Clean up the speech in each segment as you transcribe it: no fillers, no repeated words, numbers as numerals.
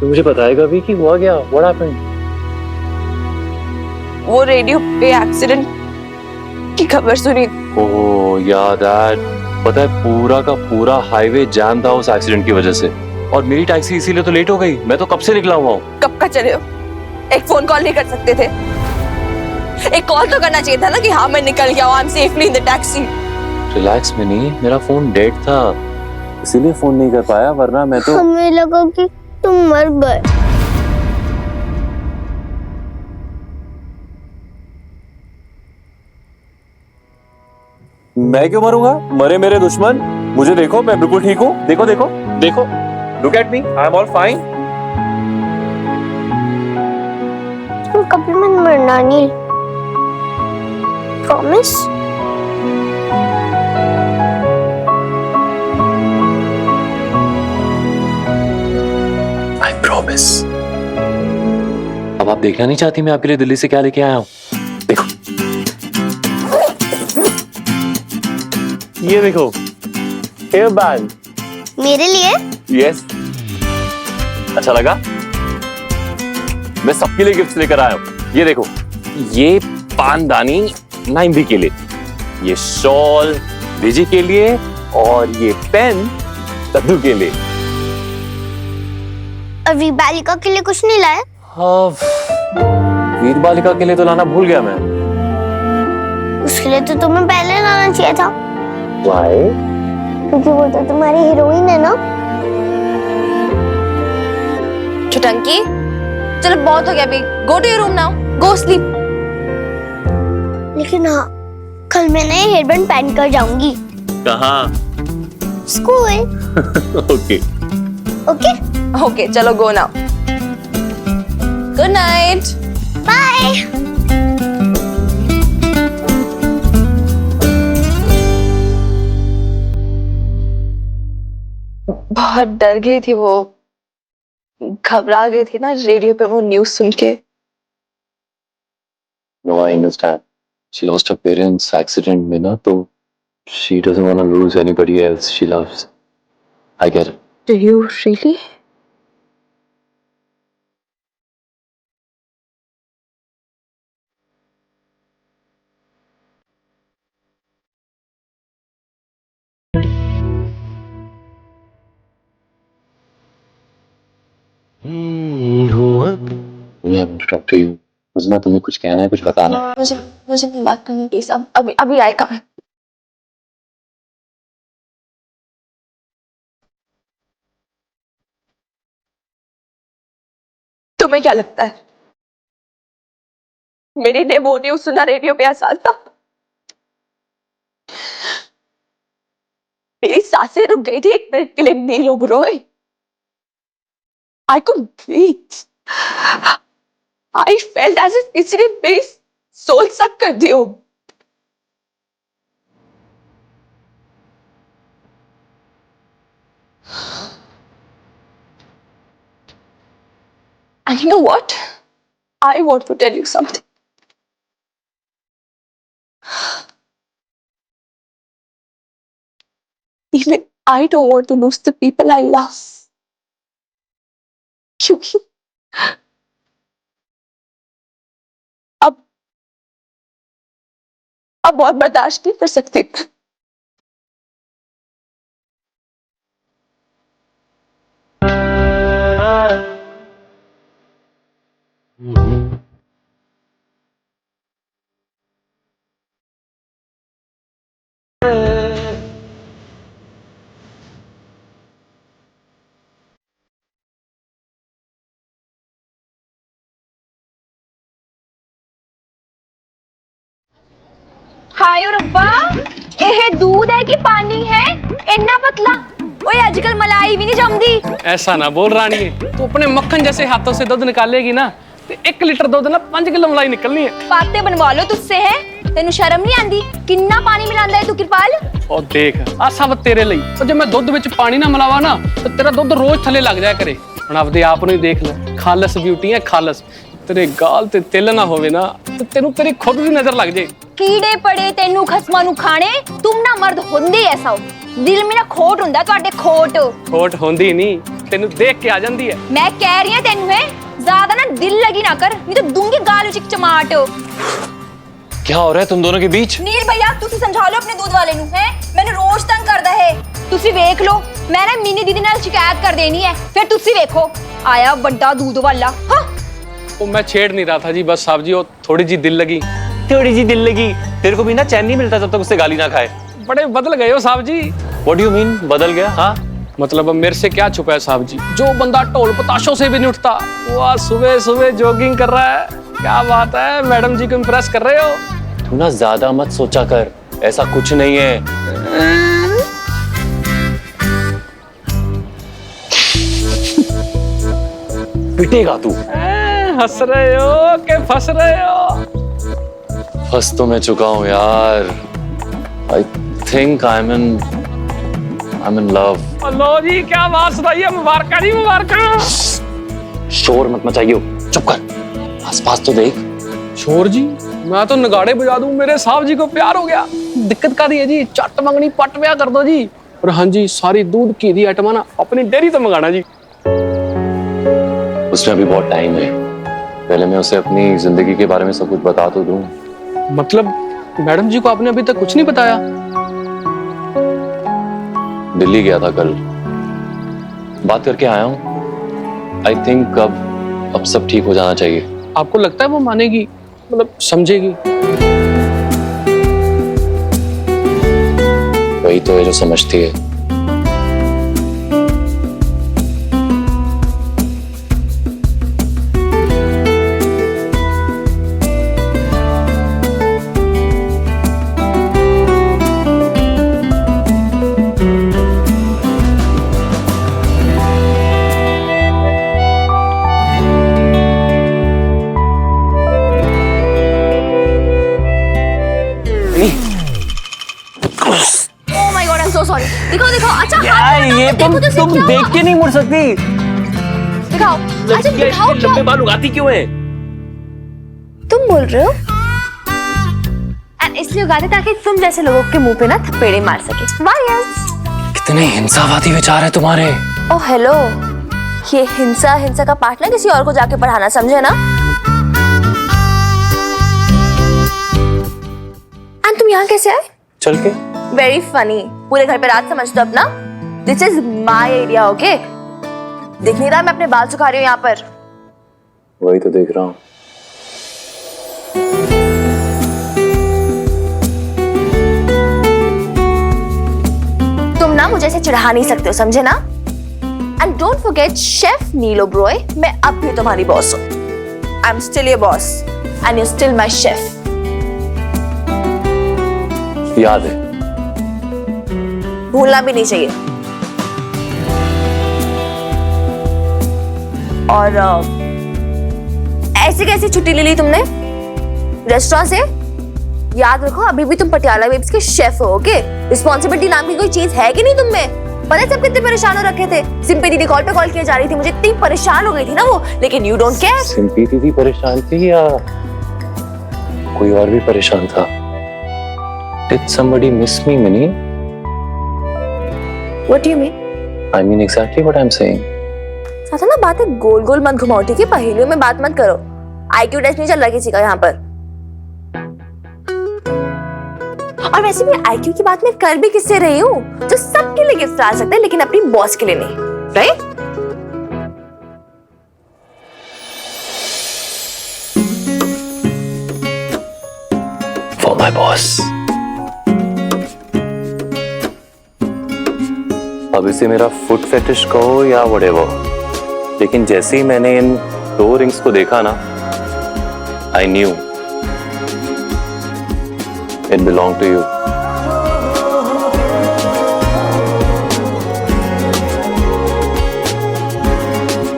तो मुझे बताएगा भी कि हुआ क्या, व्हाट हैपेंड? वो रेडियो पे एक्सीडेंट की खबर सुनी। ओह यार दैट, पता है पूरा का पूरा हाईवे जैम था उस एक्सीडेंट की वजह से, और मेरी टैक्सी इसीलिए तो लेट हो गई। मैं तो कब से निकला हुआ हूँ। कब का चले हो? एक फोन कॉल नहीं कर सकते थे? एक कॉल तो करना चाहिए था ना कि हाँ मैं निकल गया हूँ, I am safely in the taxi. Relax mini, मेरा फोन डेड था इसीलिए फोन नहीं कर पाया, वरना मैं तो। हमें लगा कि तुम मर गए। मैं क्यों मरूंगा? मरे मेरे दुश्मन। मुझे देखो, मैं बिल्कुल ठीक हूँ। देखो देखो देखो, look at me, I am all fine. तुम कभी मत मरना नील, प्रॉमिस। I promise. अब आप देखना नहीं चाहती मैं आपके लिए दिल्ली से क्या लेके आया हूँ? देखो, ये देखो, हेयर बैंड। मेरे लिए? यस। अच्छा लगा? मैं सबके लिए गिफ्ट लेकर आया हूँ। ये देखो, ये पानदानी नाइम्बी के लिए, ये शॉल विजी के लिए, और ये पेन तद्दू के लिए। अभी बालिका के लिए कुछ नहीं लाया? हाँ, वीर बालिका के लिए तो लाना भूल गया मैं। उसके लिए तो तुम्हें पहले लाना चाहिए था। Why? क्योंकि वो तो तुम्हारी हीरोइन है ना। छुटंकी, चलो बहुत हो गया अभी, go to your room now, go sleep. लेकिन हाँ, कल मैं नए हेयरबैंड पहन कर जाऊंगी। कहाँ? स्कूल। ओके। ओके ओके चलो go now, good night, bye. बहुत डर गई थी वो, घबरा गई थी ना रेडियो पे वो न्यूज़ सुन के। No, I understand. She lost her parents accident में ना, तो she doesn't want to lose anybody else she loves. I get it. Do you really? We have to talk to you. मुझे तुम्हें कुछ कहना है, कुछ बताना है। मुझे बात करनी प्लीज, अभी आएगा। तुम्हें क्या लगता है मेरी ने वो न्यूज़ सुना रेडियो पे आसान था? मेरी सांसें रुक गई थी एक मिनट के लिए नील Oberoi. I couldn't breathe. I felt as if किसी ने मेरी सोल सक कर दी हो। And you know what? I want to tell you something. Even I don't want to lose the people I love. क्योंकि अब बहुत बर्दाश्त नहीं कर सकती। हाय रब्बा, यह दूध है कि पानी है? इतना पतला। ओए आजकल मलाई भी नहीं जमदी। ऐसा ना बोल रानी, तो अपने मक्खन जैसे हाथों से दूध निकालेगी ना, तो 1 लीटर दूध ना 5 किलो मलाई निकलनी है। बातें बनवा लो तुझसे है, तेनु शर्म नहीं आंदी? किन्ना पानी मिलांदा है तू कृपाल? और देख आ सब तेरे ਲਈ, तो जब मैं दूध विच पानी ना मिलावा ना, तो तेरा दूध रोज थले लग जाया करे। ਹੁਣ ਆਪਦੇ ਆਪ ਨੂੰ ਹੀ ਦੇਖ ਲੈ, ਖਾਲਸ ਬਿਊਟੀ ਹੈ ਖਾਲਸ। तेरे गाल ते तिल ना होवे ना, तो तेनू तेरी खुद दी नजर लग जाए। कीड़े पड़े तेनू खसमा नु खाने, तुम ना मर्द होंदे ऐसा हो। दिल में ना खोट हुंदा तुहाडे खोट। खोट होंदी नहीं, तेनू देख के आ जाती है। मैं कह रही हूं तेनू है ज्यादा ना दिल लगी ना कर, नहीं तो दूंगी गाल विच चमाट। क्या हो रहा है तुम दोनों के बीच? नील भैया तुसी समझा लो अपने दूध वाले नू है, मैंने रोज तंग करदा है। तुसी वेख लो, मैं ना मिनी दीदी नाल शिकायत कर देनी है, फिर तुसी वेखो आया बड़ा दूध वाला। हाँ वो मैं छेड़ नहीं रहा था जी, बस साहब जी वो थोड़ी जी दिल लगी। थोड़ी सी दिल लगी? तेरे को भी ना चैन नहीं मिलता जब तक उससे गाली ना खाए। बड़े बदल गए हो साहब जी। What do you mean बदल गया? हाँ मतलब अब मेरे से क्या छुपा है साहब जी, जो बंदा ढोल पताशों से भी नहीं उठता वो आज सुबह सुबह जॉगिंग कर रहा है। क्या बात है, मैडम जी को इम्प्रेस कर रहे हो। तू ना ज्यादा मत सोचा कर, ऐसा कुछ नहीं है। पिटेगा तू। हंस रहे हो कि फंस रहे हो? फंस तो मैं चुका हूँ यार। I think I'm in love। लो जी क्या बात सुनाई है, मुबारक जी मुबारक। शोर मत मचाइयो, चुप कर, आसपास तो देख। शोर जी, मैं तो नगाड़े बजा दूं, मेरे साहब जी को प्यार हो गया। दिक्कत का है जी, चट मंगनी पट ब्याह कर दो जी। और हाँ जी, सारी दूध की दी आइटम ना अपनी डेयरी तो मंगाना जी। उसमें अभी बहुत टाइम है, पहले मैं उसे अपनी जिंदगी के बारे में सब कुछ बता तो दूं। मतलब मैडम जी को आपने अभी तक कुछ नहीं बताया? दिल्ली गया था कल, बात करके आया हूँ। आई थिंक अब सब ठीक हो जाना चाहिए। आपको लगता है वो मानेगी, मतलब समझेगी? वही तो है जो समझती है। Oh my God I am so sorry. दिखाओ दिखाओ। अच्छा यार ये तुम देख के नहीं मुड़ सकती। दिखाओ। अच्छा दिखाओ लंबे बाल उगाती क्यों है? तुम बोल रहे हो? एंड इसलिए उगाते ताकि तुम जैसे लोगों के मुंह पे ना थपेड़े मार सके। वाह यस। कितने हिंसावादी विचार है तुम्हारे। ओह हेलो, ये हिंसा का पार्ट ना किसी और को जाके पढ़ाना, समझे ना? एंड तुम यहाँ कैसे आए? चल के। वेरी फनी, पूरे घर पे रात समझ दो अपना। This is my area, okay? दिख नहीं रहा मैं अपने बाल सुखा रही हूँ यहाँ पर? वही तो देख रहा हूँ। तुम ना मुझे ऐसे चिढ़ा नहीं सकते हो, समझे ना? And don't forget chef Neel Oberoi, मैं अब भी तुम्हारी बॉस हूँ। I am still your boss and you still my chef. याद है। भूलना भी नहीं चाहिए। और ऐसी कैसी छुट्टी ले ली तुमने रेस्टोरेंट से? याद रखो अभी भी तुम पटियाला वेब्स के शेफ हो, ओके? रिस्पॉन्सिबिलिटी नाम की कोई चीज है कि नहीं तुम में? पता है सब कितने परेशान हो रखे थे। सिंपी दीदी कॉल पे कॉल किए जा रही थी, मुझे इतनी परेशान हो गई थी ना वो, लेकिन यू डोंट केयर। सिंपी दीदी परेशान थी या कोई और भी परेशान था? Did somebody miss me, Minnie? What do you mean? I mean exactly what I'm saying. साथ ना बातें गोल गोल मत घुमाओ, ठीक है? पहेलियों में बात मत करो। IQ टेस्ट नहीं चल रहा किसी का यहाँ पर। और वैसे भी IQ की बात मैं कर भी किससे रही हूँ, जो सबके लिए गिफ्ट ला सकते हैं लेकिन अपनी बॉस के लिए नहीं, राइट? For my boss. अब इसे मेरा फुट फेटिश कहो या व्हाटएवर, लेकिन जैसे ही मैंने इन 2 रिंग्स को देखा ना, I knew it belong to you.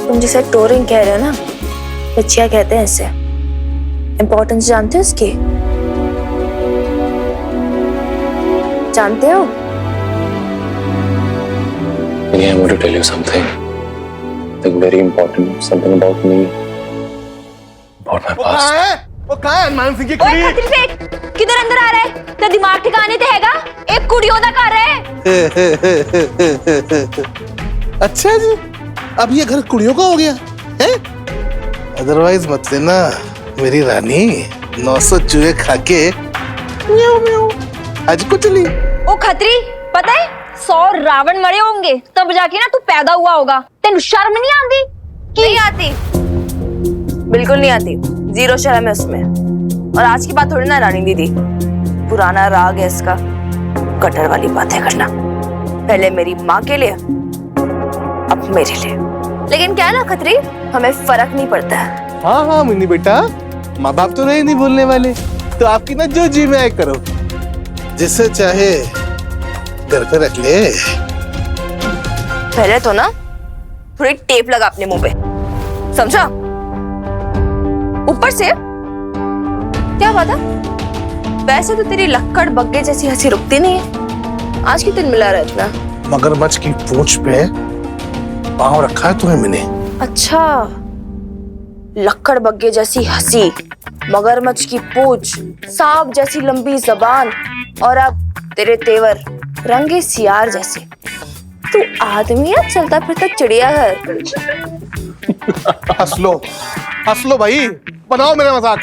तुम जिसे टोरिंग कह रहे हो ना, बच्चियां कहते हैं इसे। इंपॉर्टेंस जानते हो इसकी? जानते हो? I want to tell you something very important, something about me, about my past. वो कहाँ है हनुमान सिंह की ओए कुड़ी? खतरी फेंक, किधर अंदर आ रहा है? तेरा दिमाग ठिकाने ते हैगा? एक कुड़ियों दा घर है। अच्छा जी, अब ये घर कुड़ियों का हो गया है? अदरवाइज मत लेना मेरी रानी, 900 चूहे खा के म्याऊ म्याऊ आज को चली। ओ खत्री, पता है 100 रावण मरे होंगे तब जाके ना तू पैदा हुआ होगा। तेन शर्म नहीं आती? नहीं आती, बिल्कुल नहीं आती, 0 शर्म है उसमें। और आज की बात थोड़ी ना रानी दीदी, पुराना राग है इसका, कटर वाली बातें करना। पहले मेरी माँ के लिए, अब मेरे लिए। लेकिन क्या है ना खत्री, हमें फर्क नहीं पड़ता है। हाँ हाँ मिनी बेटा, माँ बाप तो रहे नहीं बोलने वाले, तो आपकी ना जो जी में आए करो, जिससे चाहे घर पे रख ले। पहले तो ना थोड़ी टेप लगा अपने मुंह पे, समझा? ऊपर से क्या बात है, वैसे तो तेरी लक्कड़ बग्गे जैसी हंसी रुकती नहीं है, आज की दिन मिला रहा है इतना। मगरमच्छ की पूंछ पे पाँव रखा है तुम्हें मैंने। अच्छा, लक्कड़ बग्गे जैसी हंसी, मगरमच्छ की पूंछ, सांप जैसी लंबी जबान, और अब तेरे तेवर रंगे सियार जैसे। तू आदमी है चलता फिरता चिड़ियाघर। हंस लो भाई, बनाओ मेरा मजाक,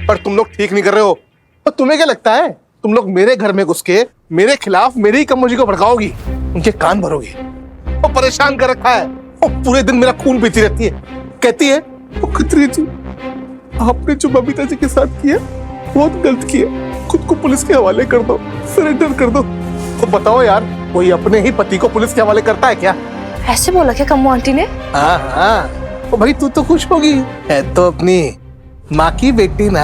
पर तुम लोग ठीक नहीं कर रहे हो। तो तुम्हें क्या लगता है तुम लोग मेरे घर में घुस के मेरे खिलाफ मेरी ही कमोजी को भड़काओगी, उनके कान भरोगी? वो परेशान कर रखा है, वो पूरे दिन मेरा खून पीती रहती है, कहती है वो खतरी जी आपने जो बबीता जी के साथ किया बहुत गलत किया, खुद को पुलिस के हवाले कर दो, सरेंडर कर दो। तो बताओ यार, कोई अपने ही पति को पुलिस के हवाले करता है क्या? ऐसे बोला क्या कम्मू आंटी ने? हाँ हाँ, तो भाई तू तो खुश होगी, है तो अपनी माँ की बेटी ना।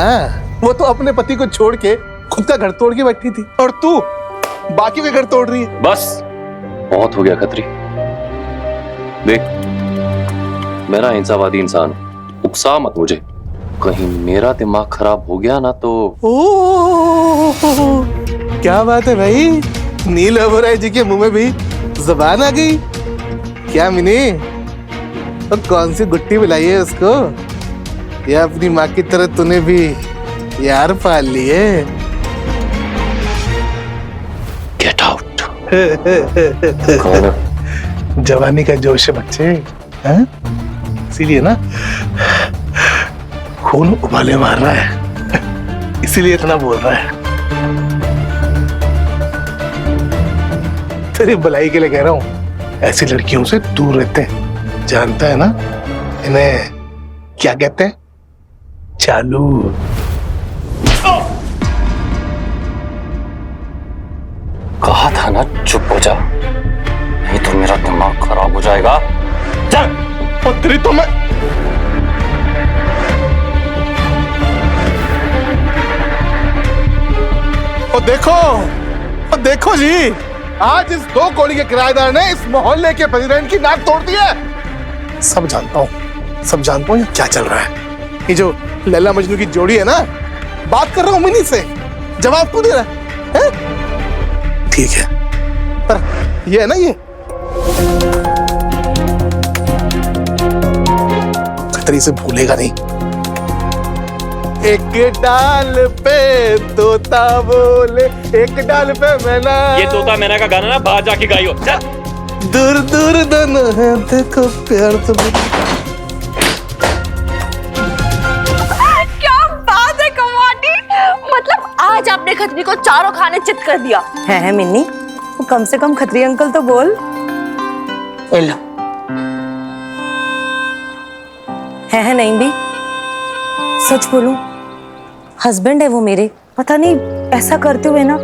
वो तो अपने पति को छोड़ के खुद का घर तोड़ के बैठी थी, और तू बाकी के घर तोड़ रही है। बस बहुत हो गया खत्री। देख, मैं ना हिंसावादी इंसान, उकसा मत मुझे, कहीं मेरा दिमाग खराब हो गया ना तो। ओ क्या बात है भाई, नील ओबराय जी के मुंह में भी जुबान आ गई क्या मिनी? तो कौन सी गुट्टी मिलाई है उसको, या अपनी माँ की तरह तूने भी यार पाल लिए? Get out. जवानी का जोश है बच्चे, हैं? इसीलिए ना खून उबाले मार रहा है, इसीलिए इतना बोल रहा है। तेरी भलाई के लिए कह रहा हूं, ऐसी लड़कियों से दूर रहते हैं, जानता है ना इन्हें क्या कहते हैं? चालू। कहा था ना चुप हो जा, नहीं तो मेरा दिमाग खराब हो जाएगा। चल। और तेरी तो मैं और देखो जी, आज इस 2 कौड़ी के किराएदार ने इस मोहल्ले के प्रेसिडेंट की नाक तोड़ दी है। सब जानता हूँ ये क्या चल रहा है। ये जो लैला मजनू की जोड़ी है ना, बात कर रहा हूँ मिनी से, जवाब तू दे रहा है? ठीक है, पर ये है ना, ये खतरी से भूलेगा नहीं। एक डाल पे तोता बोले, एक डाल पे मैना। ये तोता मैना का गाना ना बाहर जाके गाइयो। चल। दूर दूर दोनों है, देखो प्यार तो। क्या बात है कम्मू आंटी, मतलब आज आपने खतरी को चारों खाने चित कर दिया है मिन्नी। तो कम से कम खतरी अंकल तो बोल। लो है नहीं भी, सच बोलूं हस्बैंड है वो मेरे, पता नहीं ऐसा करते हुए ना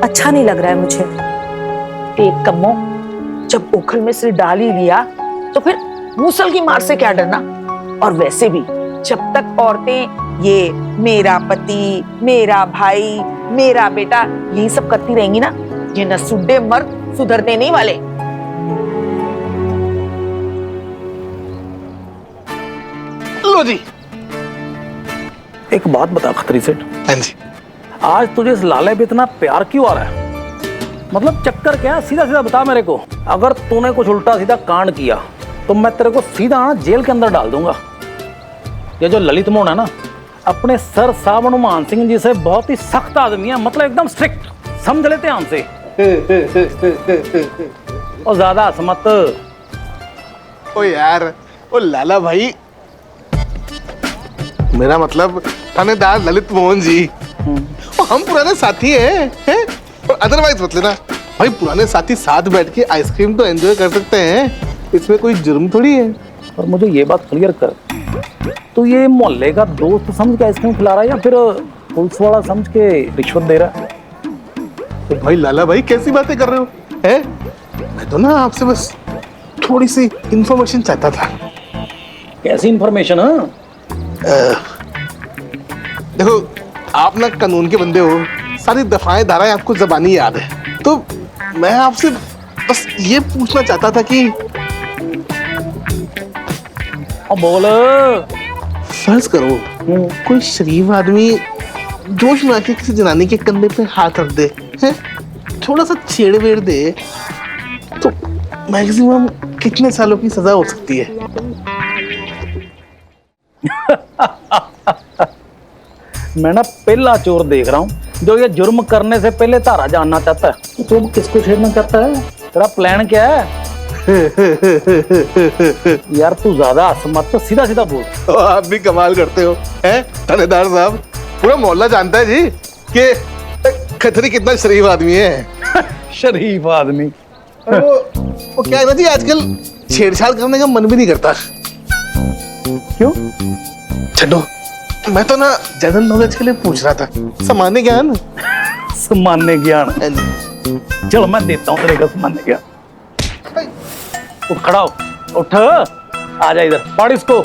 अच्छा नहीं लग रहा है मुझे। एक कम्मो, जब ओखल में सिर डाल ही लिया तो फिर मूसल की मार से क्या डरना। और वैसे भी जब तक औरतें ये मेरा पति, मेरा भाई, मेरा बेटा यही सब करती रहेंगी ना, ये नसूड़े मर्द सुधरने नहीं वाले। लो जी, एक बात बता खतरी सेठ, हाँ जी, आज तुझे इस लाले पे इतना प्यार क्यों आ रहा है? मतलब चक्कर क्या है, सीधा सीधा बता मेरे को। अगर तूने कुछ उल्टा सीधा कांड किया तो मैं तेरे को सीधा जेल के अंदर डाल दूंगा। ये जो ललित मोहन है ना, अपने सर साहब हनुमान सिंह जी से बहुत ही सख्त आदमी है, मतलब एकदम स्ट्रिक्ट, समझ लेते हैं हमसे। और ज्यादा हंस मत, ओ यार, ओ लाला भाई, मेरा मतलब थानेदार ललित मोहन जी, और हम पुराने साथी हैं? और अदरवाइज मत लेना भाई, पुराने साथी साथ बैठ के आइसक्रीम तो एंजॉय कर सकते हैं, इसमें कोई जुर्म थोड़ी है। और मुझे ये बात क्लियर कर, तो ये मोहल्ले का दोस्त समझ के आइसक्रीम खिला रहा है या फिर पुलिस वाला समझ के रिश्वत दे रहा है? तो भाई लाला भाई कैसी बातें कर रहे हो हैं? मैं तो ना आपसे बस थोड़ी सी इंफॉर्मेशन चाहता था। कैसी इंफॉर्मेशन? देखो आप ना कानून के बंदे हो, सारी दफाएं धाराएं आपको जबानी याद है, तो मैं आपसे बस ये पूछना चाहता था कि बोल। फर्ज करो कोई शरीफ आदमी जोश में आके किसी जनानी के कंधे पे हाथ रख दे, हैं? थोड़ा सा छेड़ वेड़ दे, तो मैक्सिमम कितने सालों की सजा हो सकती है? मैं ना पहला चोर देख रहा हूँ जो ये जुर्म करने से पहले धारा जानना चाहता है। तुम किसको छेड़ना चाहता है? तेरा प्लान क्या है? यार तू ज्यादा हंस मत, तो सीधा सीधा बोल। तो आप भी कमाल करते हो हैं थानेदार साहब, पूरा मोहल्ला जानता है जी कि खतरी कितना शरीफ आदमी है। शरीफ आदमी। वो क्या है ना जी, आजकल छेड़छाड़ करने का मन भी नहीं करता। क्यों? छो, मैं तो ना जनरल नॉलेज के लिए पूछ रहा था, सामान्य ज्ञान। सामान्य ज्ञान? चलो मैं देता हूँ तेरे का सामान्य ज्ञान। उठ, खड़ा हो, उठ, आजा इधर, पढ़ इसको,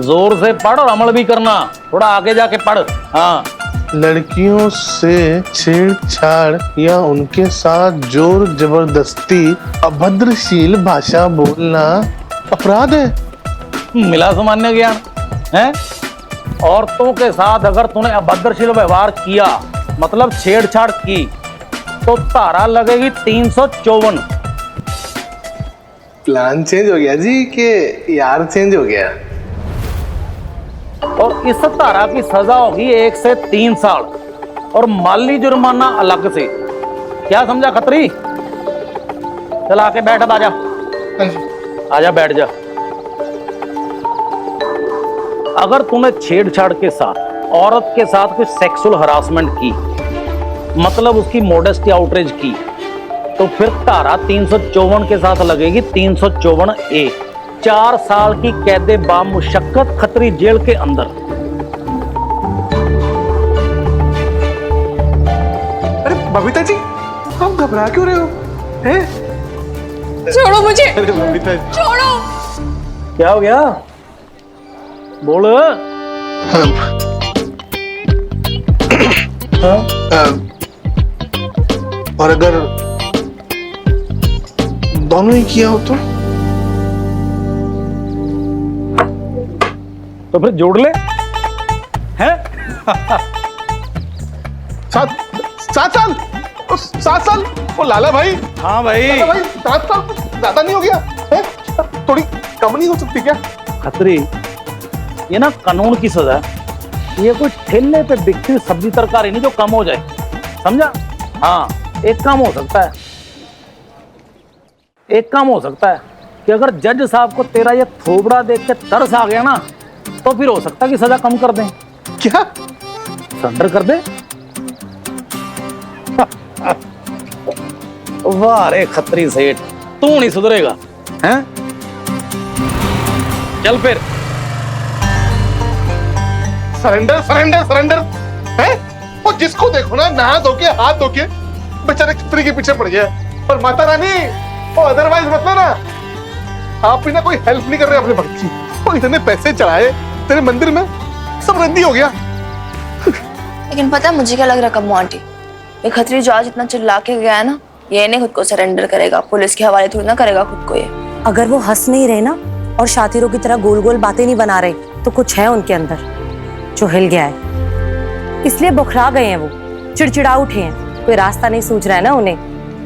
जोर से पढ़ और अमल भी करना, थोड़ा आगे जाके पढ़। हाँ। लड़कियों से छेड़छाड़ या उनके साथ जोर जबरदस्ती अभद्रशील भाषा बोलना अपराध है। मिला सामान्य ज्ञान है? औरतों के साथ अगर तूने अभद्रशील व्यवहार किया, मतलब छेड़छाड़ की, तो धारा लगेगी 354। प्लान चेंज हो गया जी कि यार चेंज हो गया? और इस धारा की सजा होगी 1 से 3 साल और माली जुर्माना अलग से। क्या समझा खत्री? चल आके बैठ, अब आजा, आजा बैठ जा। अगर तूने छेड़छाड़ के साथ औरत के साथ कुछ सेक्सुअल हरासमेंट की, मतलब उसकी मोडेस्टी आउटरेज की, तो फिर धारा 354 के साथ लगेगी 354A, 4 साल की कैदे बामुशक्कत खतरी जेल के अंदर। अरे बबीता जी, आप घबरा क्यों रहे हो? हैं? छोड़ो मुझे, अरे बबीता जी, छोड़ो। क्या हो गया? बोल। और अगर दोनों ही किया हो तो फिर जोड़ ले। हैं? 7 साल? 7 साल? ओ लाला भाई। हाँ भाई। लाला भाई, 7 साल ज्यादा नहीं हो गया है? थोड़ी कम नहीं हो सकती क्या? खतरी, ये ना कानून की सजा है, ये कोई ठेले पे बिकती हुई सब्जी तरकारी नहीं जो कम हो जाए, समझा? हाँ, एक काम हो सकता है, एक काम हो सकता है कि अगर जज साहब को तेरा ये थोबड़ा देख के तरस आ गया ना, तो फिर हो सकता है कि सजा कम कर दें। क्या? सरेंडर कर दे। वाह रे खत्री सेठ, तू नहीं सुधरेगा हैं? चल फिर। सरेंडर सरेंडर सरेंडर है? और जिसको देखो ना नहा धो के हाथ धो के बेचारे खतरी के पीछे पड़ गया। और माता रानी, और अदरवाइज मतलब ना, आप भी ना कोई हेल्प नहीं कर रहे अपने भक्त की। और इतने पैसे चढ़ाए तेरे मंदिर में, सब रद्दी हो गया। लेकिन पता है मुझे क्या लग रहा है कम्मो आंटी, ये खतरी जो आज इतना चिल्ला के गया है ना, ये नहीं खुद को सरेंडर करेगा, पुलिस के हवाले थोड़ी ना करेगा खुद को ये। अगर वो हंस नहीं रहे ना और शातिरों की तरह गोल गोल बातें नहीं बना रहे, तो कुछ है उनके अंदर जो हिल गया है, इसलिए बुखरा गए हैं, वो चिड़चिड़ा उठे हैं, कोई रास्ता नहीं सूझ रहा है ना उन्हें,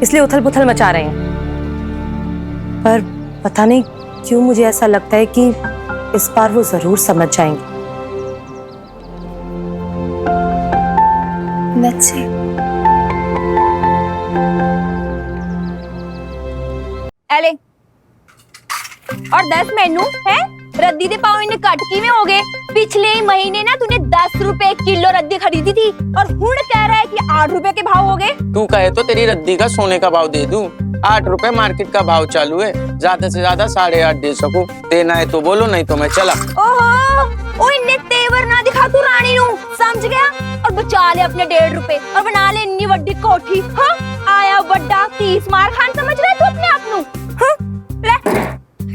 इसलिए उथल पुथल मचा रहे हैं। पर पता नहीं क्यों मुझे ऐसा लगता है कि इस बार वो जरूर समझ जाएंगे। Let's see. एले और 10 मैनू है। रद्दी दे पाव इन्हें कट किवें हो गए? पिछले ही महीने ना तूने 10 रुपए किलो रद्दी खरीदी थी और हुण कह रहा है कि 8 रुपए के भाव हो गए। तू कहे तो तेरी रद्दी का सोने का भाव दे दूं। 8 रुपए मार्केट का भाव चालू है, ज्यादा से ज्यादा 8.5 दे सकूं। देना है तो बोलो, नहीं तो मैं चला। ओहो, ओ इन्ने तेवर ना दिखा तू रानी नू, समझ गया? और बचा ले अपने 1.5 रुपए और बना ले इन्नी वड्डी कोठी। हाँ, आया बड्डा 30 मार खान समझ रहा है तू अपने आप नू? हाँ, ले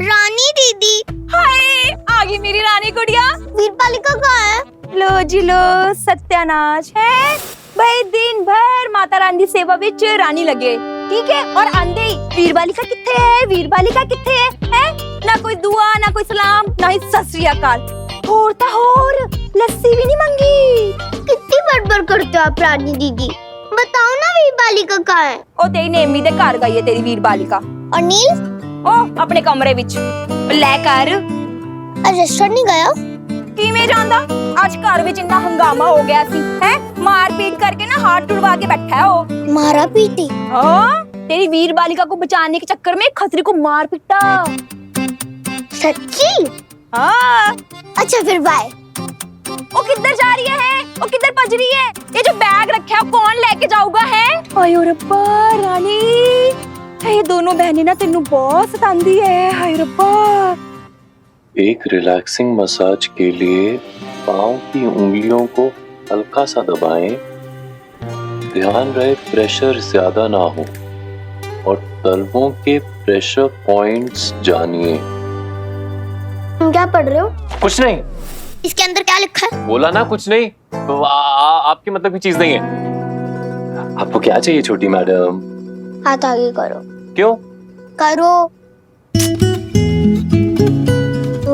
रानी दीदी, हाय आ गई मेरी रानी गुड़िया। वीरपालिका कहाँ है? लो जी लो, सत्यानाश है भाई। दिन भर माता रानी की सेवा विच रानी लगे, ठीक है? और आंदे ही वीरबालिका किथे है, वीरबालिका किथे है? ना कोई दुआ, ना कोई सलाम, ना ही सत श्री अकाल। होर ता होर लस्सी भी नहीं मांगी। कितनी बड़बड़ करते हो आप रानी दीदी, बताओ ना वीरबालिका कहाँ है? ओ तेरी नेमी दे घर गई है तेरी वीरबालिका। और नील? ओ अपने कमरे विच ले कर। आज रेस्टोरेंट नहीं गया? किवें जांदा? आज घर विच इन्ना हंगामा हो गया सी, है? मार पीट करके ना हाथ टुड़वा के बैठा है वो। मारा पीटी? हाँ, तेरी वीरबालिका को बचाने के चक्कर में खतरी को मार पीटा। सच्ची? हाँ। अच्छा फिर बाय। ओ किधर जा रही है? ओ किधर भज रही है? ये जो बैग रखा है कौन लेके जाऊगा है? आयो रब्बा रानी, ये दोनों बहनें ना तेनू बहुत सतांदी है। हाय रब्बा। एक रिलैक्सिंग मसाज के लिए पाँव की उंगलियों को हल्का सा दबाएं। ध्यान रहे प्रेशर ज्यादा ना हो और तलवों के प्रेशर पॉइंट्स जानिए। तुम क्या पढ़ रहे हो? कुछ नहीं। इसके अंदर क्या लिखा है? बोला ना कुछ नहीं। तो आपके मतलब की चीज नहीं है। आपको क्या चाहिए छोटी मैडम? हाथ आगे करो। क्यों? करो।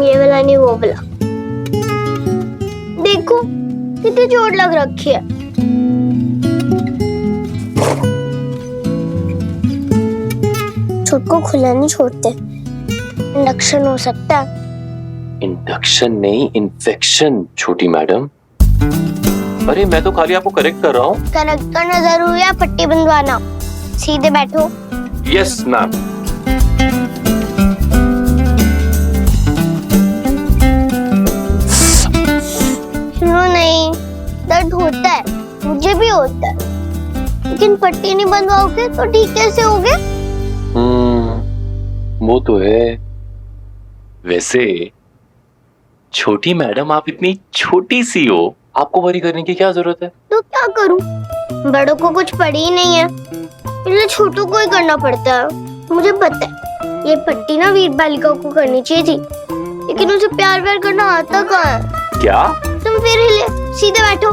ये वाला नहीं, वो वाला। देखो कितनी चोट लग रखी है। चोट को खुला नहीं छोड़ते, इंडक्शन हो सकता है। इंडक्शन नहीं, इन्फेक्शन छोटी मैडम। अरे मैं तो खाली आपको करेक्ट कर रहा हूँ। करेक्ट करना जरूरी है, पट्टी बंधवाना। सीधे बैठो। Yes ma'am. सुनो नहीं, दर्द होता है, मुझे भी होता है, लेकिन पट्टी नहीं बंधवाओगे तो ठीक कैसे होगे? वो तो है। वैसे छोटी मैडम आप इतनी छोटी सी हो, आपको वरी करने की क्या जरूरत है? तो क्या करूं? बड़ों को कुछ पड़ी ही नहीं है, इसलिए छोटों को ही करना पड़ता है। मुझे पता है ये पट्टी ना वीरबालिका को करनी चाहिए थी, लेकिन उसे प्यार व्यार करना आता कहाँ है? क्या? तुम फिर हिले, सीधे बैठो।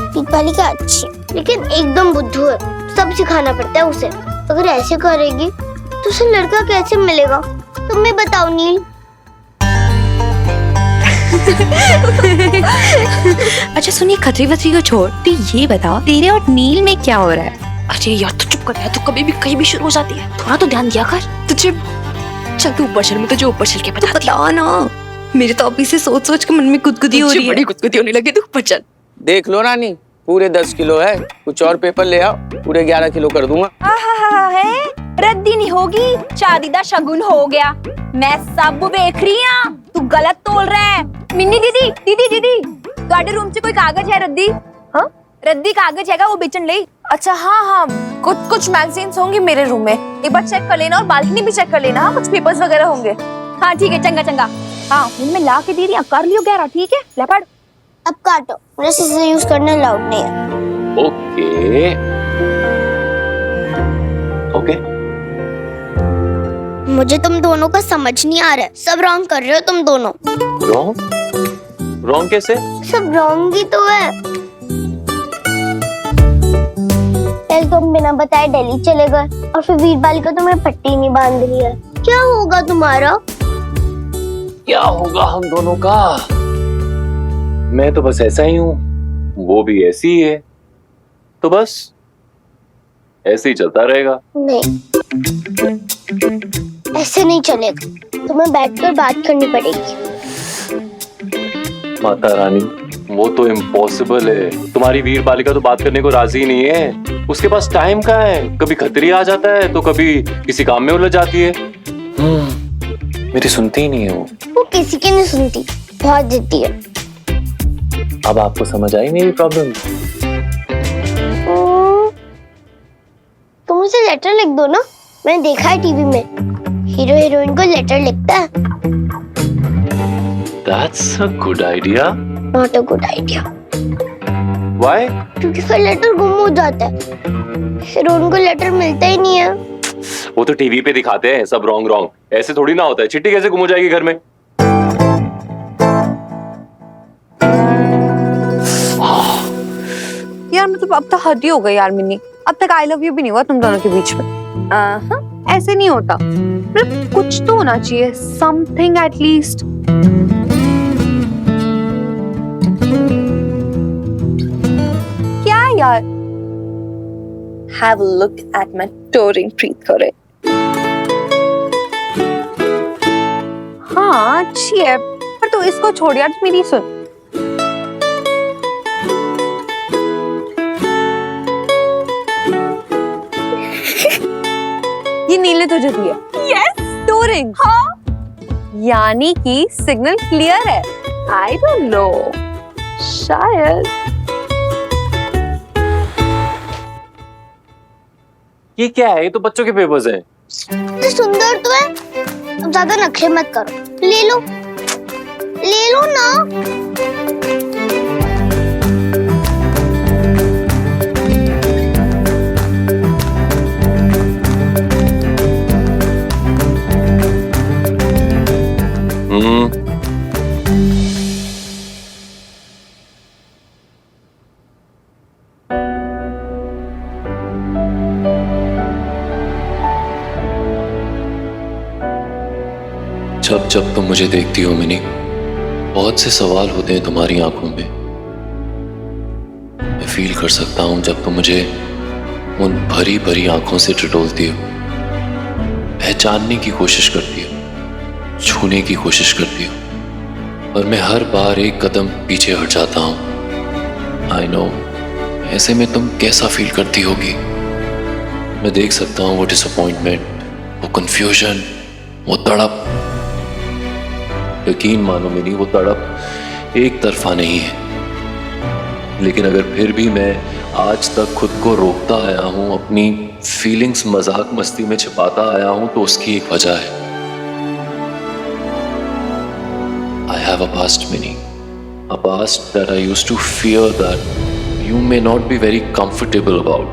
वीरबालिका अच्छी, लेकिन एकदम बुद्धू है, सब सिखाना पड़ता है उसे। अगर ऐसे करेगी तो उसे लड़का कैसे मिलेगा? तुम ही बताओ नील। अच्छा सुनिए, खतरी वतरी को छोड़, तो ये बताओ तेरे और नील में क्या हो रहा है? अरे यार तू चुप कर यार, तू कभी भी कहीं भी शुरू हो जाती है, थोड़ा तो ध्यान दिया कर। तुझे चल तू ऊपर चल, मैं तुझे ऊपर चल के बता ना। मेरे तो अभी से सोच सोच के मन में गुदगुदी हो रही है। बड़ी गुदगुदी होने लगी, तू ऊपर चल। देख लो रानी, पूरे 10 किलो है, कुछ और पेपर ले आओ, पूरे 11 किलो कर दूंगा। है रद्दी नहीं होगी, शादी दा शगुन हो गया। मैं सब देख रही हूं, तू गलत तोल रहा है। मिन्नी दीदी दीदी दीदी, ਤੁਹਾਡੇ रूम च कोई कागज है रद्दी? हाँ रद्दी कागज हैगा, वो बेचन ले। अच्छा हाँ हाँ, कुछ मैगजीन्स होंगी मेरे रूम में, एक बार चेक कर लेना और बालकनी भी चेक कर लेना। हाँ कुछ पेपर्स वगैरह होंगे। हाँ ठीक है, चंगा चंगा। हाँ मैं ला के दे रही हूँ, कर लियो 11, ठीक है? ले पढ़। अब काटो, मेरे सीजर यूज करना अलाउड नहीं है। Okay okay. मुझे तुम दोनों का समझ नहीं आ रहा है, सब रॉन्ग कर रहे हो तुम दोनों। रॉन्ग? रॉन्ग कैसे? सब रॉन्ग ही तो है। कल तुम बिना बताए दिल्ली चले गए और फिर वीरबालिका तुम्हें पट्टी नहीं बांध रही है। क्या होगा तुम्हारा? क्या होगा हम दोनों का? मैं तो बस ऐसा ही हूँ, वो भी ऐसी ही है, तो बस ऐसे ही चलता रहेगा। नहीं, ऐसे नहीं चलेगा, तुम्हें बैठकर बात करनी पड़ेगी। माता रानी, वो तो इम्पॉसिबल है। तुम्हारी वीरबालिका तो बात करने को राजी नहीं है। उसके पास टाइम कहाँ है, कभी खतरी आ जाता है तो कभी किसी काम में उलझ जाती है। मेरी सुनती ही नहीं है वो किसी की नहीं सुनती, बहुत जिद्दी है। अब आपको समझ आई मेरी प्रॉब्लम? तुम उसे लेटर लिख दो ना, मैंने देखा है टीवी में, हीरो हीरोइन को लेटर लिखता है। That's a good idea. Not a good idea. Why? क्योंकि फिर लेटर गुम हो जाता है, हीरोइन को लेटर मिलता ही नहीं है। वो तो टीवी पे दिखाते हैं सब रॉन्ग रॉन्ग, ऐसे थोड़ी ना होता है। चिट्ठी कैसे गुम हो जाएगी घर में? यार मतलब अब तो हद ही हो गई यार मिन्नी, अब तक आई लव यू भी नहीं हुआ तुम दोनों के बीच में। ऐसे नहीं होता, मतलब कुछ तो होना चाहिए, समथिंग एट लीस्ट। क्या यार? Have a look at my touring प्रीत करे। हाँ अच्छी है, पर तो इसको छोड़ यार, मेरी सुन। ये नील ने तुझे दिया। Yes, touring. हाँ, यानी कि सिग्नल क्लियर है। आई डोंट नो, शायद। ये क्या है? ये तो बच्चों के पेपर्स हैं। तो सुंदर तो है, अब ज्यादा नखरे मत करो, ले लो ना। जब जब तुम मुझे देखती हो मिनी, बहुत से सवाल होते हैं तुम्हारी आंखों में। मैं फील कर सकता हूं जब तुम मुझे उन भरी भरी आंखों से टटोलती हो, पहचानने की कोशिश करती हो, छूने की कोशिश करती हो, और मैं हर बार एक कदम पीछे हट जाता हूं। आई नो, ऐसे में तुम कैसा फील करती होगी। मैं देख सकता हूं वो डिसअपॉइंटमेंट, वो कंफ्यूजन, वो तड़प। यकीन मानो मिनी, वो तड़प एक तरफा नहीं है। लेकिन अगर फिर भी मैं आज तक खुद को रोकता आया हूं, अपनी फीलिंग्स मजाक मस्ती में छिपाता आया हूं, तो उसकी एक वजह है। I have a past, Minnie. A past that I used to fear that you may not be very comfortable about.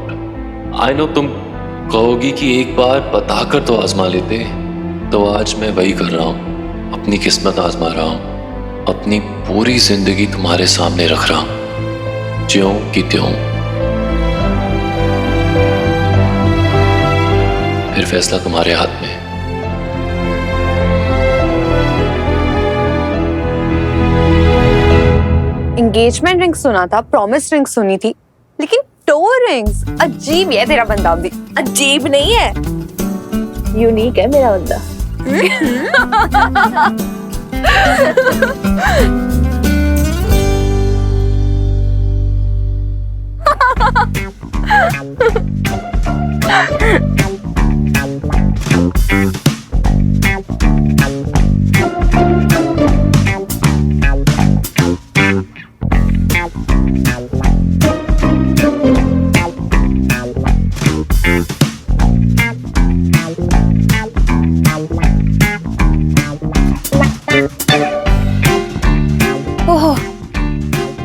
I know तुम कहोगी कि एक बार बताकर तो आजमा लेते, तो आज मैं वही कर रहा हूं। अपनी किस्मत आजमा रहा हूं, अपनी पूरी जिंदगी तुम्हारे सामने रख रहा हूं, ज्यों की त्यों। फिर फैसला तुम्हारे हाथ में है। एंगेजमेंट रिंग सुना था, प्रॉमिस रिंग सुनी थी, लेकिन टोर रिंग्स अजीब है तेरा बंदा भी। अजीब नहीं है, यूनिक है मेरा बंदा।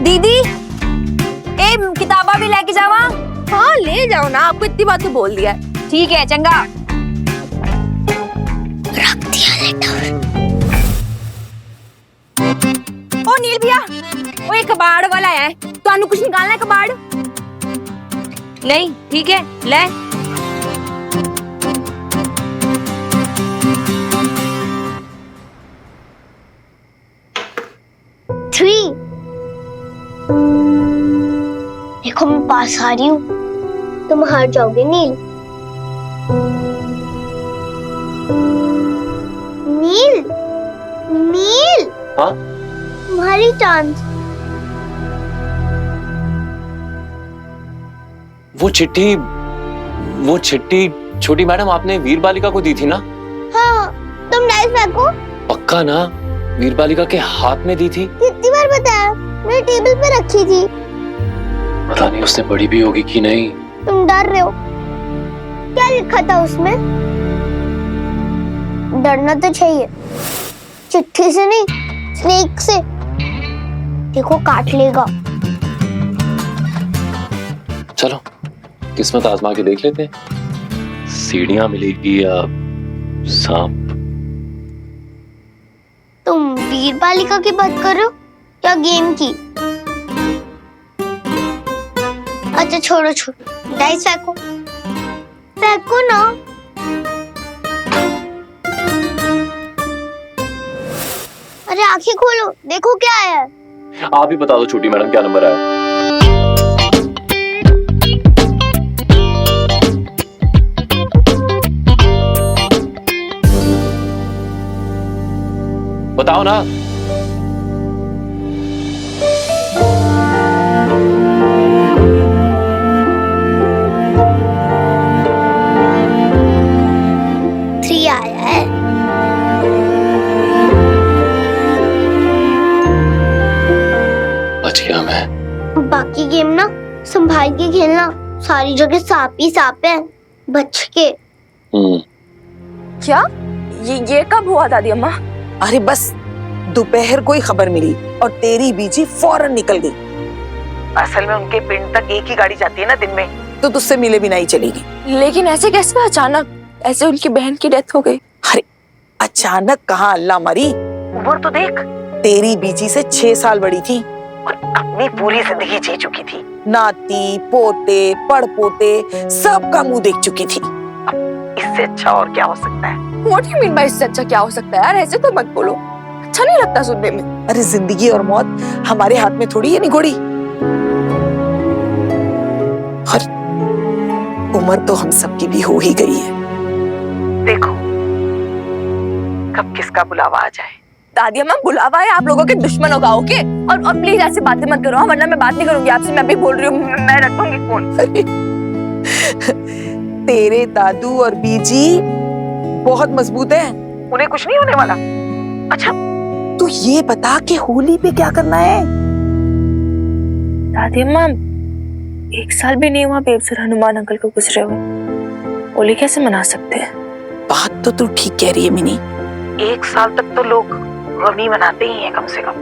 दीदी, ए किताबा भी लेके जावा। हाँ ले जाओ ना, आपको इतनी बात तो बोल दिया है। ठीक है चंगा। रख दिया लेटर। ओ नील भैया, वो एक कबाड़ वाला है, तो कुछ निकालना है कबाड़? नहीं, ठीक है ले। देखो मैं पास आ रही हूँ, तुम हार जाओगे नील। नील, नील। हाँ? तुम्हारी चांस। वो चिट्ठी छोटी मैडम आपने वीर बालिका को दी थी ना? हाँ, तुम डाइस फेंको। पक्का ना? वीर बालिका के हाथ में दी थी? कितनी बार बताया, मैंने टेबल पे रखी थी। पता नहीं उसने पढ़ी भी होगी कि नहीं। तुम डर रहे हो? क्या लिखा था उसमें? डरना तो चाहिए, चिट्ठी से नहीं, स्नेक से। देखो काट लेगा। चलो किस्मत आजमा के देख लेते हैं, सीढ़ियां मिलेगी या सांप। तुम वीर बालिका की बात कर रहे हो या गेम की? अच्छा छोड़ो, डाइस फेंको, फेंको ना। अरे आंखें खोलो, देखो क्या है। आप ही बता दो छोटी मैडम क्या नंबर आया। बताओ ना। थ्री आया है। बच गया मैं। बाकी गेम ना संभाल के खेलना, सारी जगह सांप ही सांप है, बच के। क्या? ये कब हुआ दादी अम्मा? अरे बस दोपहर को ही खबर मिली और तेरी बीजी फौरन निकल गई। असल में उनके पिंड तक एक ही गाड़ी जाती है ना दिन में, तो तुझसे मिले भी नहीं चलेगी। लेकिन ऐसे कैसे अचानक? ऐसे उनकी बहन की डेथ हो गई। अरे अचानक कहाँ, अल्लाह मरी। उम्र तो देख, तेरी बीजी से 6 साल बड़ी थी और अपनी पूरी जिंदगी जी चुकी थी। नाती पोते पड़पोते सबका मुंह देख चुकी थी। अब इससे अच्छा और क्या हो सकता है? What do you mean by इससे अच्छा क्या हो सकता है यार? ऐसे तो मत बोलो, अच्छा नहीं लगता सुनने में। अरे जिंदगी और मौत हमारे हाथ में थोड़ी है निगोड़ी। और उम्र तो हम सबकी भी हो ही गई है। देखो कब किसका बुलावा आ जाए। दादी अम्मा बुलावा है आप लोगों के दुश्मनों का, ओके? और प्लीज ऐसी बातें मत करो, वरना मैं बात नहीं करूंगी आपसे। मैं भी बोल रही हूँ, मैं रख दूंगी फोन। तेरे दादू और बीजी बहुत मजबूत हैं, उन्हें कुछ नहीं होने वाला। अच्छा तू ये बता कि होली पे क्या करना है? दादी अम्मा 1 साल भी नहीं हुआ बेब सर हनुमान अंकल को गुजरे हुए, होली कैसे मना सकते हैं? बात तो तू ठीक कह रही है मिनी, 1 साल तक तो लोग गमी मनाते ही हैं कम से कम।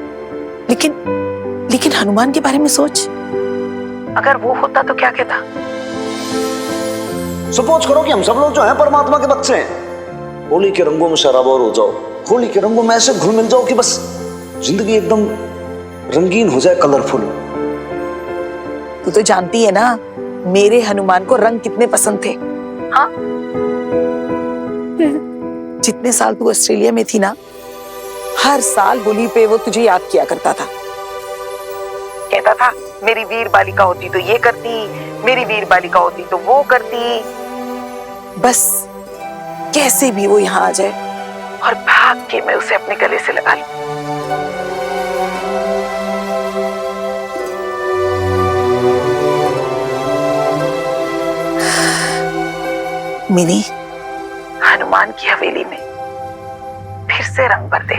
लेकिन हनुमान के बारे में सोच, अगर वो होता तो क्या कहता? सपोज करो कि हम सब लोग जो हैं परमात्मा के बच्चे हैं, होली के रंगों में सराबोर हो जाओ, होली के रंगों में ऐसे घुल मिल जाओ कि बस जिंदगी एकदम रंगीन हो जाए, कलरफुल। तू तो जानती है ना मेरे हनुमान को रंग कितने पसंद थे। हाँ जितने साल तू ऑस्ट्रेलिया में थी ना, हर साल होली पे वो तुझे याद किया करता था। कहता था मेरी वीर बालिका होती तो ये करती, मेरी वीर बालिका होती तो वो करती। बस कैसे भी वो यहाँ आ जाए और भाग के मैं उसे अपने गले से लगा लूं। मिनी, हनुमान की हवेली में फिर से रंग भर दे।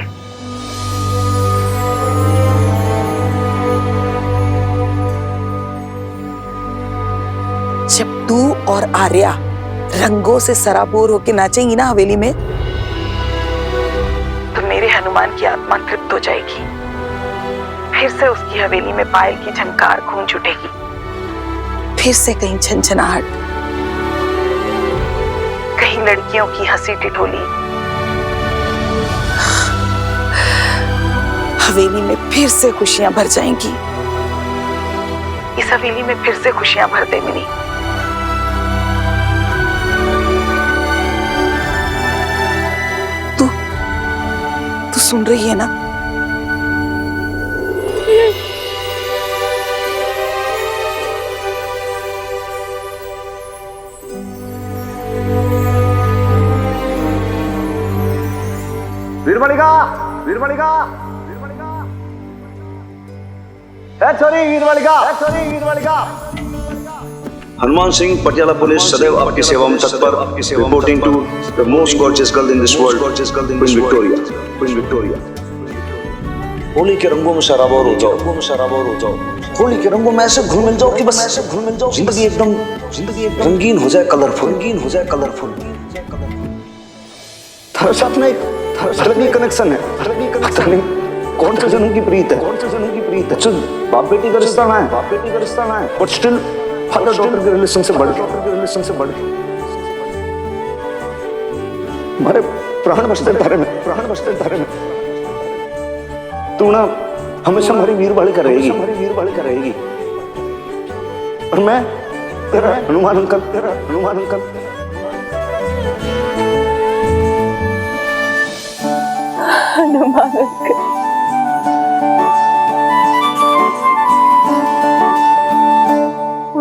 जब तू और आर्या रंगों से सराबोर होके नाचेंगी ना हवेली में, तो मेरे हनुमान की आत्मा तृप्त हो जाएगी। फिर से उसकी हवेली में पायल की झनकार गूंज उठेगी, फिर से कहीं झनझनाहट, कहीं लड़कियों की हंसी ठिठोली। हवेली में फिर से खुशियां भर जाएंगी। इस हवेली में फिर से खुशियां भर दे मिनी। तू सुन रही है ना? वीरबालिका, वीरबालिका, वीरबालिका, सॉरी वीरबालिका, सॉरी वीरबालिका। हनुमान सिंह, पटियाला पुलिस, सदैव आपकी सेवा में तत्पर, reporting to the most gorgeous girl in this world, queen Victoria. Holi के रंगों में शराबोर हो जाओ, होली के रंगों में ऐसे घुल मिल जाओ कि बस जिंदगी एकदम रंगीन हो जाए, कलरफुल। तुम्हारे साथ में एक अलग ही कनेक्शन है, पता नहीं कौन सा जन्म की प्रीत है। अच्छा, बाप बेटी का रिश्ता ना है, बट स्टिल फादर डॉटर के रिलेशन से बढ़ के हमारे प्राण बसते धारे में। तू ना हमेशा हमारी वीर बालिका रहेगी, और मैं तेरा हनुमान अंकल। हनुमान अंकल।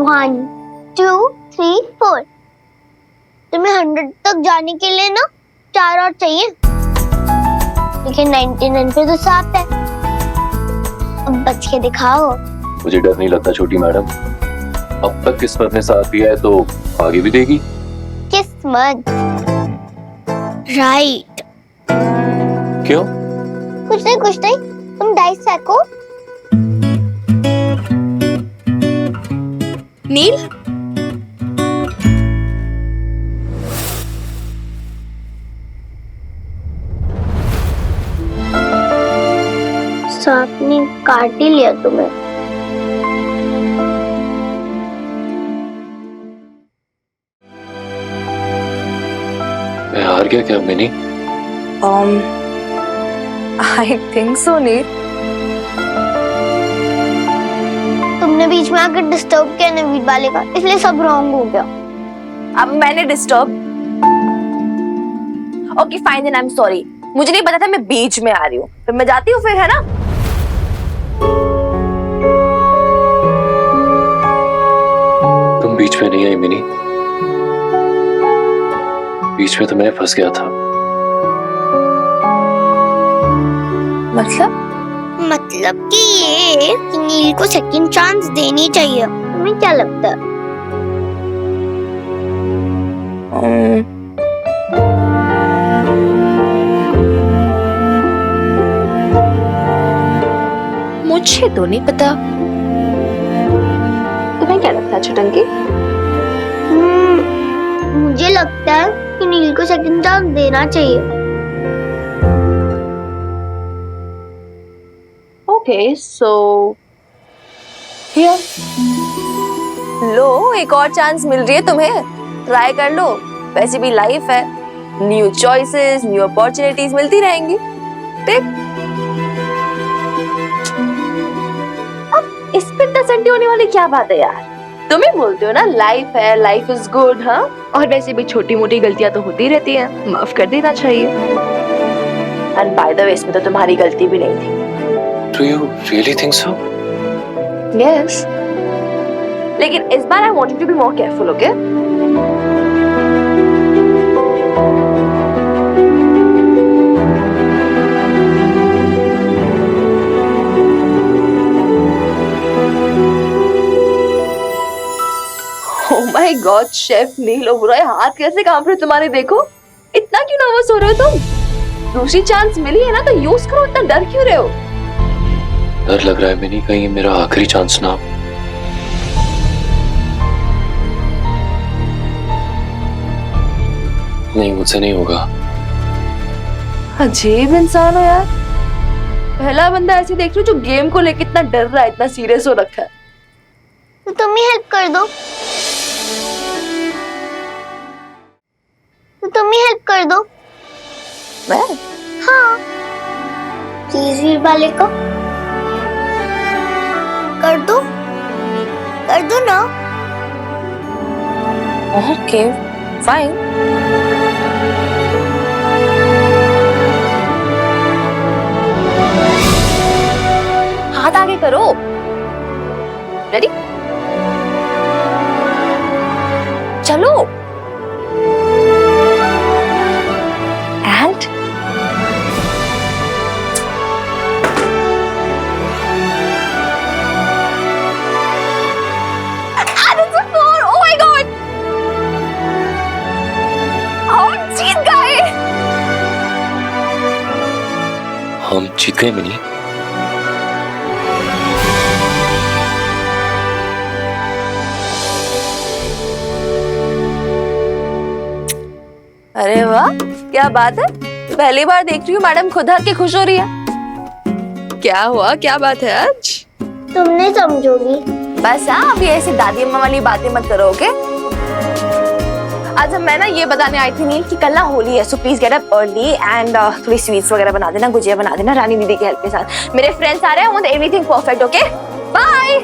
1 2 3 4। तुम्हें 100 तक जाने के लिए ना 4 और चाहिए, लेकिन 99 पे तो साफ है। अब बच के दिखाओ। मुझे डर नहीं लगता छोटी मैडम, अब तक किस्मत ने साथ दिया है तो आगे भी देगी। किस्मत राइट। क्यों? कुछ नहीं, तुम डाइस फेंको। नील, सांप ने काट ही लिया तुम्हें। मैं हार गया क्या मिनी? आई थिंक सो नील। तुमने बीच में आकर डिस्टर्ब किया ना वीर बालिका, इसलिए सब रॉन्ग हो गया। अब मैंने disturb? Okay fine, then I am sorry. मुझे नहीं पता था मैं बीच में आ रही हूँ, फिर मैं जाती हूँ, फिर है ना। तुम बीच में नहीं आई मिनी, बीच में तो मैं फंस गया था। मतलब कि ये कि नील को सेकंड चांस देनी चाहिए। तुम्हें क्या लगता है? मुझे तो नहीं पता। तुम्हें क्या लगता है छुटंकी? मुझे लगता है कि नील को सेकंड चांस देना चाहिए। ओके सो हियर लो, एक और चांस मिल रही है तुम्हें, ट्राई कर लो। वैसे भी लाइफ है, न्यू चॉइसेस, न्यू अपॉर्चुनिटीज मिलती रहेंगी। ठीक, अब इस पे टसंटी होने वाली क्या बात है यार? तुम ही बोलते हो ना लाइफ है, लाइफ इज गुड। हाँ, और वैसे भी छोटी मोटी गलतियां तो होती रहती हैं, माफ कर देना चाहिए। एंड बाय द वे, इसमें तो तुम्हारी गलती भी नहीं थी। Do you really think so? Yes. लेकिन इस बार I want you to be more careful, okay? Oh my God, chef Neel Oberoi, हाथ कैसे कांप रहे तुम्हारे, देखो। इतना क्यों नर्वस हो रहे हो तुम? दूसरी चांस मिली है ना, तो यूज करो, इतना डर क्यों रहे हो? डर लग रहा है मिनी, कहीं मेरा आखिरी चांस ना। नहीं, मुझसे नहीं होगा। अजीब इंसान हो यार, पहला बंदा ऐसे देख रही हूँ जो गेम को लेकर इतना डर रहा है, इतना सीरियस हो रखा है। तो तुम ही हेल्प कर दो। मैं? हाँ, प्लीज वीर बालिका, कर दो ना। Okay fine. हाथ आगे करो। रेडी? चलो। एंड Oh my हम जीत गए मिनी। अरे वाह, क्या बात है, पहली बार देख रही हूँ मैडम खुद हक के खुश हो रही है। क्या हुआ, क्या बात है आज? तुम नहीं समझोगी। बस हाँ, अभी ऐसी दादी अम्मा वाली बातें मत करो, ओके? आज हम मैं ना ये बताने आई थी नील कि कल ना होली है, so please get up early and थोड़ी स्वीट्स वगैरह बना देना, गुजिया बना देना रानी दीदी के हेल्प के साथ। मेरे फ्रेंड्स आ रहे हैं, I want everything perfect, okay? Bye.